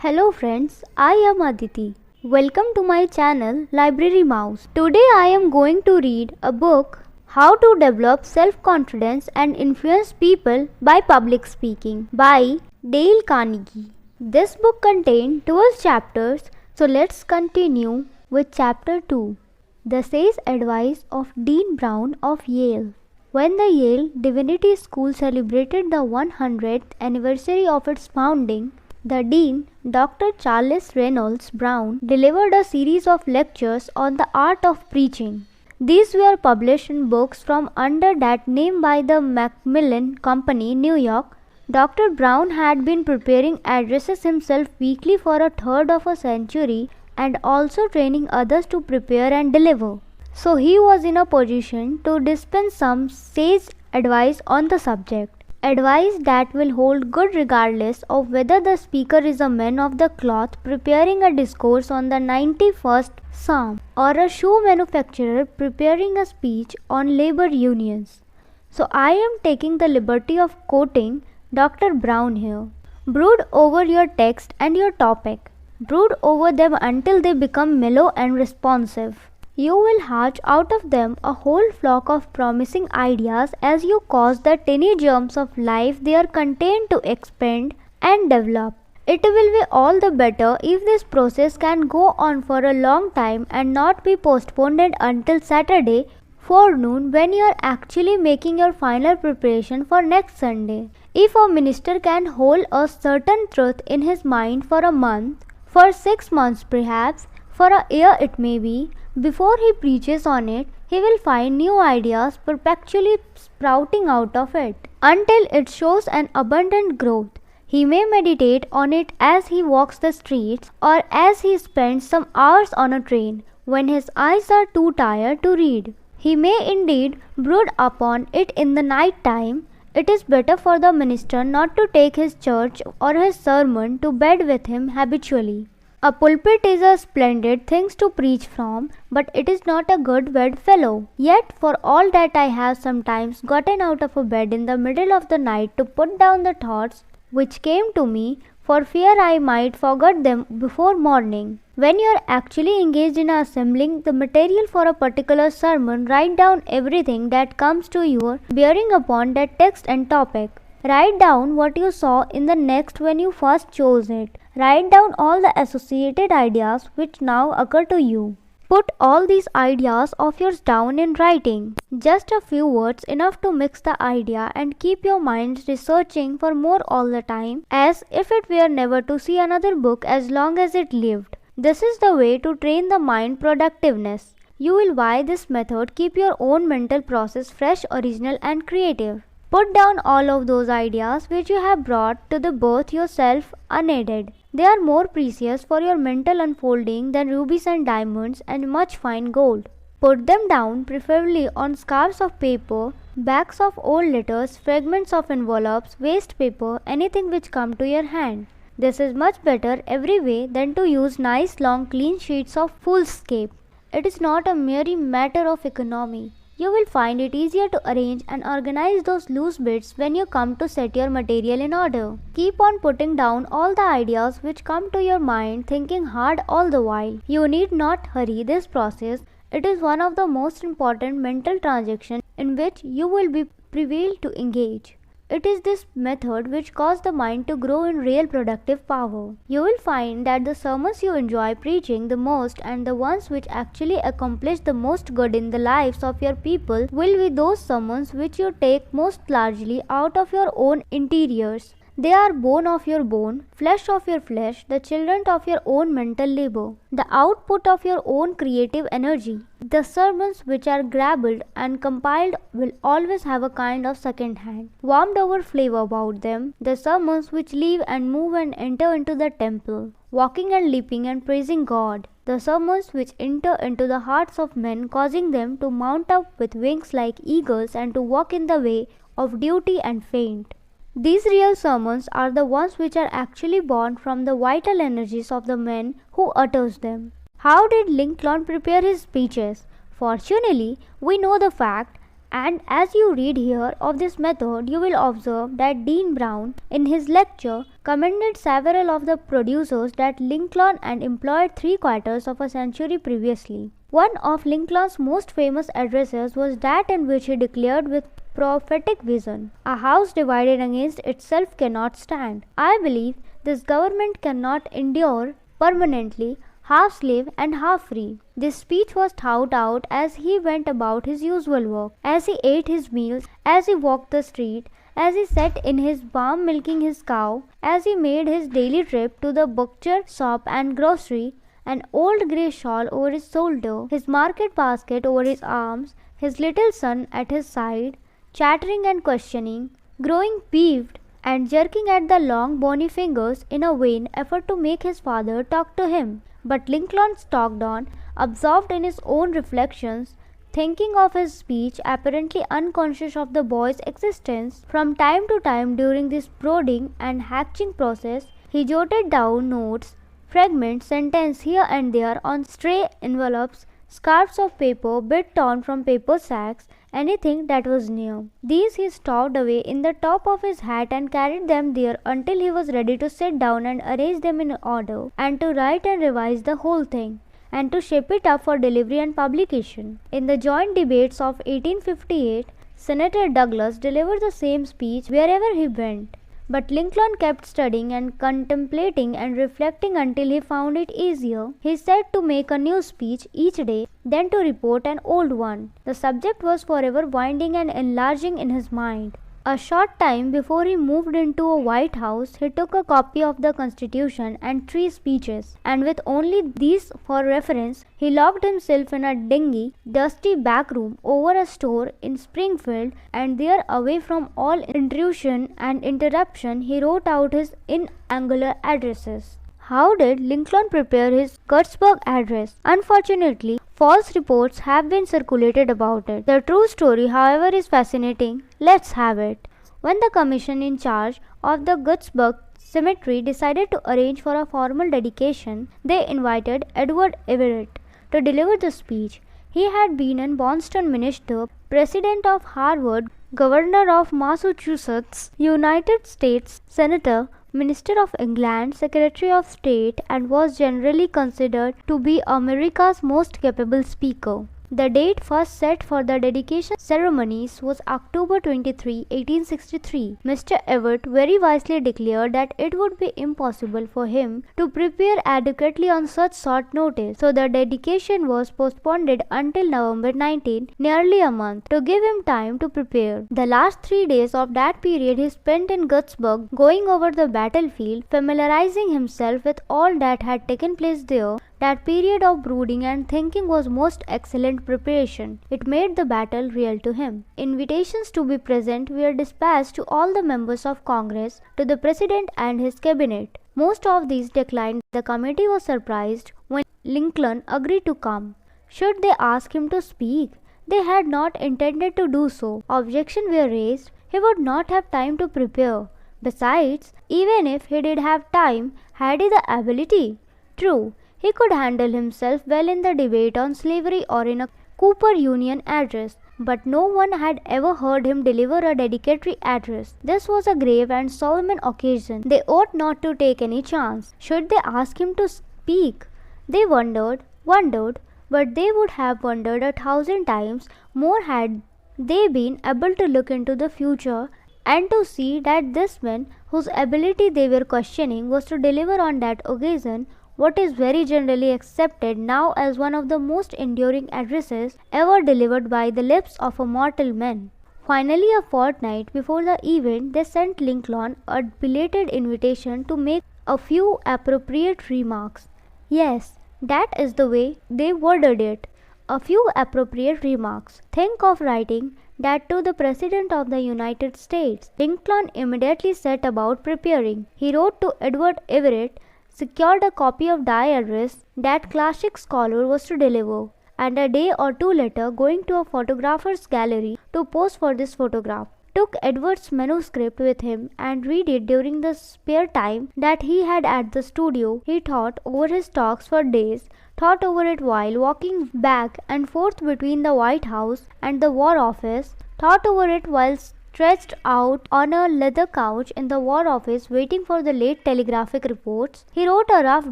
Hello friends, I am Aditi. Welcome to my channel Library Mouse. Today I am going to read a book, How to Develop Self-Confidence and Influence People by Public Speaking by Dale Carnegie. This book contains 12 chapters, so let's continue with chapter 2. The Sage Advice of Dean Brown of Yale. When the Yale Divinity School celebrated the 100th anniversary of its founding, the Dean, Dr. Charles Reynolds Brown, delivered a series of lectures on the art of preaching. These were published in books from under that name by the Macmillan Company, New York. Dr. Brown had been preparing addresses himself weekly for a third of a century and also training others to prepare and deliver. So he was in a position to dispense some sage advice on the subject. Advice that will hold good regardless of whether the speaker is a man of the cloth preparing a discourse on the 91st Psalm or a shoe manufacturer preparing a speech on labor unions. So I am taking the liberty of quoting Dr. Brown here. Brood over your text and your topic. Brood over them until they become mellow and responsive. You will hatch out of them a whole flock of promising ideas as you cause the tiny germs of life they are contained to expand and develop. It will be all the better if this process can go on for a long time and not be postponed until Saturday forenoon when you are actually making your final preparation for next Sunday. If a minister can hold a certain truth in his mind for a month, for 6 months perhaps, for a year it may be, before he preaches on it, he will find new ideas perpetually sprouting out of it, until it shows an abundant growth. He may meditate on it as he walks the streets, or as he spends some hours on a train, when his eyes are too tired to read. He may indeed brood upon it in the night time. It is better for the minister not to take his church or his sermon to bed with him habitually. A pulpit is a splendid thing to preach from, but it is not a good bedfellow. Yet for all that I have sometimes gotten out of a bed in the middle of the night to put down the thoughts which came to me, for fear I might forget them before morning. When you are actually engaged in assembling the material for a particular sermon, write down everything that comes to you bearing upon that text and topic. Write down what you saw in the next when you first chose it. Write down all the associated ideas which now occur to you. Put all these ideas of yours down in writing. Just a few words enough to mix the idea and keep your mind researching for more all the time, as if it were never to see another book as long as it lived. This is the way to train the mind productiveness. You will by this method keep your own mental process fresh, original and creative. Put down all of those ideas which you have brought to the birth yourself unaided. They are more precious for your mental unfolding than rubies and diamonds and much fine gold. Put them down, preferably on scarves of paper, backs of old letters, fragments of envelopes, waste paper, anything which come to your hand. This is much better every way than to use nice long clean sheets of foolscape. It is not a mere matter of economy. You will find it easier to arrange and organize those loose bits when you come to set your material in order. Keep on putting down all the ideas which come to your mind, thinking hard all the while. You need not hurry this process. It is one of the most important mental transactions in which you will be prevailed to engage. It is this method which causes the mind to grow in real productive power. You will find that the sermons you enjoy preaching the most and the ones which actually accomplish the most good in the lives of your people will be those sermons which you take most largely out of your own interiors. They are bone of your bone, flesh of your flesh, the children of your own mental labor, the output of your own creative energy. The sermons which are garbled and compiled will always have a kind of second hand, warmed over flavor about them. The sermons which live and move and enter into the temple, walking and leaping and praising God. The sermons which enter into the hearts of men, causing them to mount up with wings like eagles and to walk in the way of duty and faint. These real sermons are the ones which are actually born from the vital energies of the man who utters them. How did Lincoln prepare his speeches? Fortunately, we know the fact And as you read here of this method, you will observe that Dean Brown, in his lecture, commended several of the producers that Lincoln had employed 3/4 of a century previously. One of Lincoln's most famous addresses was that in which he declared with prophetic vision, "A house divided against itself cannot stand. I believe this government cannot endure permanently, half slave and half free." This speech was thought out as he went about his usual work, as he ate his meals, as he walked the street, as he sat in his farm milking his cow, as he made his daily trip to the butcher shop and grocery, an old grey shawl over his shoulder, his market basket over his arms, his little son at his side, chattering and questioning, growing peeved and jerking at the long bony fingers in a vain effort to make his father talk to him. But Lincoln stalked on, absorbed in his own reflections, thinking of his speech, apparently unconscious of the boy's existence. From time to time during this brooding and hatching process, he jotted down notes, fragments, sentences here and there on stray envelopes, scraps of paper, bit torn from paper sacks, anything that was near. These he stowed away in the top of his hat and carried them there until he was ready to sit down and arrange them in order, and to write and revise the whole thing, and to shape it up for delivery and publication. In the joint debates of 1858, Senator Douglas delivered the same speech wherever he went. But Lincoln kept studying and contemplating and reflecting until he found it easier, he said, to make a new speech each day than to report an old one. The subject was forever winding and enlarging in his mind. A short time before he moved into a White House, he took a copy of the Constitution and 3 speeches, and with only these for reference, he locked himself in a dingy, dusty back room over a store in Springfield, and there, away from all intrusion and interruption, he wrote out his inaugural addresses. How did Lincoln prepare his Gettysburg address? Unfortunately, false reports have been circulated about it. The true story, however, is fascinating. Let's have it. When the commission in charge of the Gettysburg Cemetery decided to arrange for a formal dedication, they invited Edward Everett to deliver the speech. He had been a Boston minister, president of Harvard, governor of Massachusetts, United States senator, Minister of England, Secretary of State, and was generally considered to be America's most capable speaker. The date first set for the dedication ceremonies was October 23, 1863. Mr. Everett very wisely declared that it would be impossible for him to prepare adequately on such short notice, so the dedication was postponed until November 19, nearly a month, to give him time to prepare. The last 3 days of that period he spent in Gettysburg, going over the battlefield, familiarizing himself with all that had taken place there. That period of brooding and thinking was most excellent preparation. It made the battle real to him. Invitations to be present were dispatched to all the members of Congress, to the President and his cabinet. Most of these declined. The committee was surprised when Lincoln agreed to come. Should they ask him to speak? They had not intended to do so. Objections were raised. He would not have time to prepare. Besides, even if he did have time, had he the ability? True, he could handle himself well in the debate on slavery or in a Cooper Union address, but no one had ever heard him deliver a dedicatory address. This was a grave and solemn occasion. They ought not to take any chance. Should they ask him to speak? They wondered, but they would have wondered 1,000 times more had they been able to look into the future and to see that this man, whose ability they were questioning, was to deliver on that occasion what is very generally accepted now as one of the most enduring addresses ever delivered by the lips of a mortal man. Finally, a fortnight before the event, they sent Lincoln a belated invitation to make a few appropriate remarks. Yes, that is the way they worded it. A few appropriate remarks. Think of writing that to the President of the United States. Lincoln immediately set about preparing. He wrote to Edward Everett, secured a copy of the address that classic scholar was to deliver, and a day or two later going to a photographer's gallery to pose for this photograph. took Edward's manuscript with him and read it during the spare time that he had at the studio. He thought over his talks for days, thought over it while walking back and forth between the White House and the War Office, thought over it while stretched out on a leather couch in the War Office waiting for the late telegraphic reports. He wrote a rough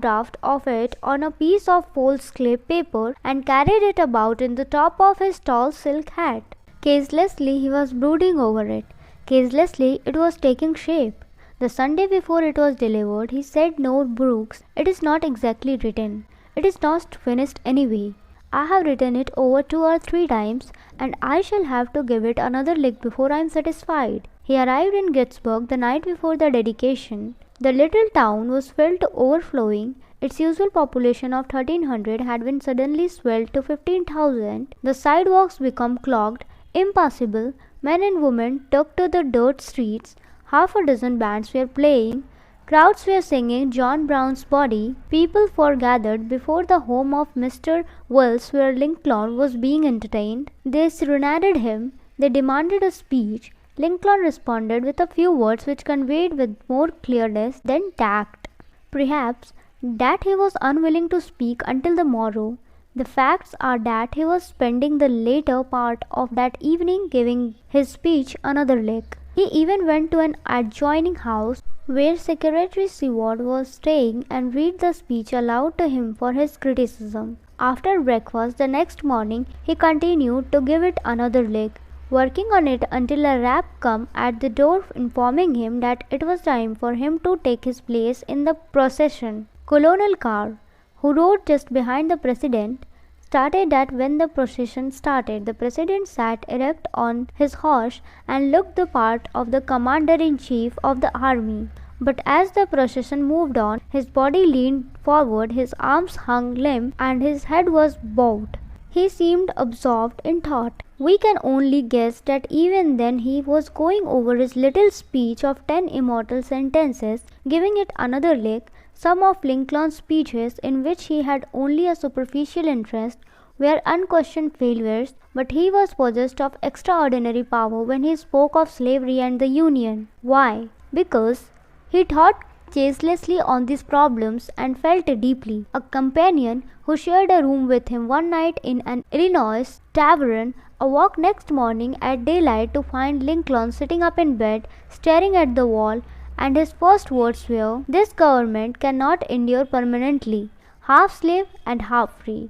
draft of it on a piece of foolscap paper and carried it about in the top of his tall silk hat. Caselessly he was brooding over it. Caselessly it was taking shape. The Sunday before it was delivered, he said, "No, Brooks, it is not exactly written. It is not finished anyway. I have written it over 2 or 3 times, and I shall have to give it another lick before I am satisfied." He arrived in Gettysburg the night before the dedication. The little town was filled to overflowing. Its usual population of 1,300 had been suddenly swelled to 15,000. The sidewalks became clogged, impassable. Men and women took to the dirt streets. Half a dozen bands were playing. Crowds were singing John Brown's Body. People foregathered before the home of Mr. Wells where Lincoln was being entertained. They serenaded him. They demanded a speech. Lincoln responded with a few words which conveyed with more clearness than tact, perhaps, that he was unwilling to speak until the morrow. The facts are that he was spending the later part of that evening giving his speech another lick. He even went to an adjoining house where Secretary Seward was staying and read the speech aloud to him for his criticism. After breakfast the next morning he continued to give it another lick, working on it until a rap came at the door informing him that it was time for him to take his place in the procession. Colonel Carr, who rode just behind the President, started that when the procession started, the President sat erect on his horse and looked the part of the Commander-in-Chief of the army. But as the procession moved on, his body leaned forward, his arms hung limp, and his head was bowed. He seemed absorbed in thought. We can only guess that even then he was going over his little speech of 10 immortal sentences, giving it another lick. Some of Lincoln's speeches, in which he had only a superficial interest, were unquestioned failures, but he was possessed of extraordinary power when he spoke of slavery and the Union. Why? Because he thought ceaselessly on these problems and felt deeply. A companion who shared a room with him one night in an Illinois tavern awoke next morning at daylight to find Lincoln sitting up in bed, staring at the wall, and his first words were, "This government cannot endure permanently, half slave and half free."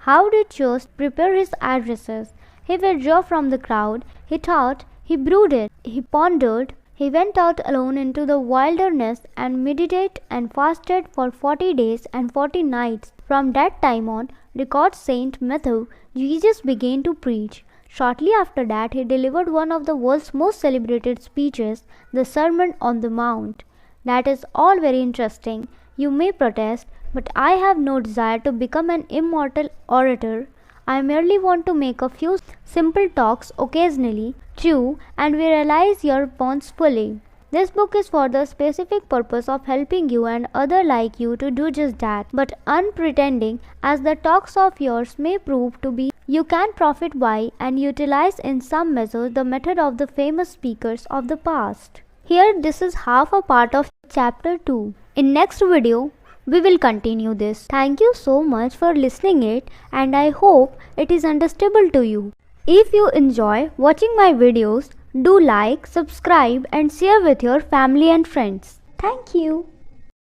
How did Church prepare his addresses? He withdrew from the crowd. He thought, he brooded, he pondered. He went out alone into the wilderness and meditated and fasted for 40 days and 40 nights. From that time on, records Saint Matthew, Jesus began to preach. Shortly after that, he delivered one of the world's most celebrated speeches, the Sermon on the Mount. That is all very interesting, you may protest, but I have no desire to become an immortal orator. I merely want to make a few simple talks occasionally, true, and we realize your bonds fully. This book is for the specific purpose of helping you and others like you to do just that, but unpretending as the talks of yours may prove to be, you can profit by and utilize in some measure the method of the famous speakers of the past. Here this is half a part of chapter 2. In next video, we will continue this. Thank you so much for listening it, and I hope it is understandable to you. If you enjoy watching my videos, do like, subscribe and share with your family and friends. Thank you.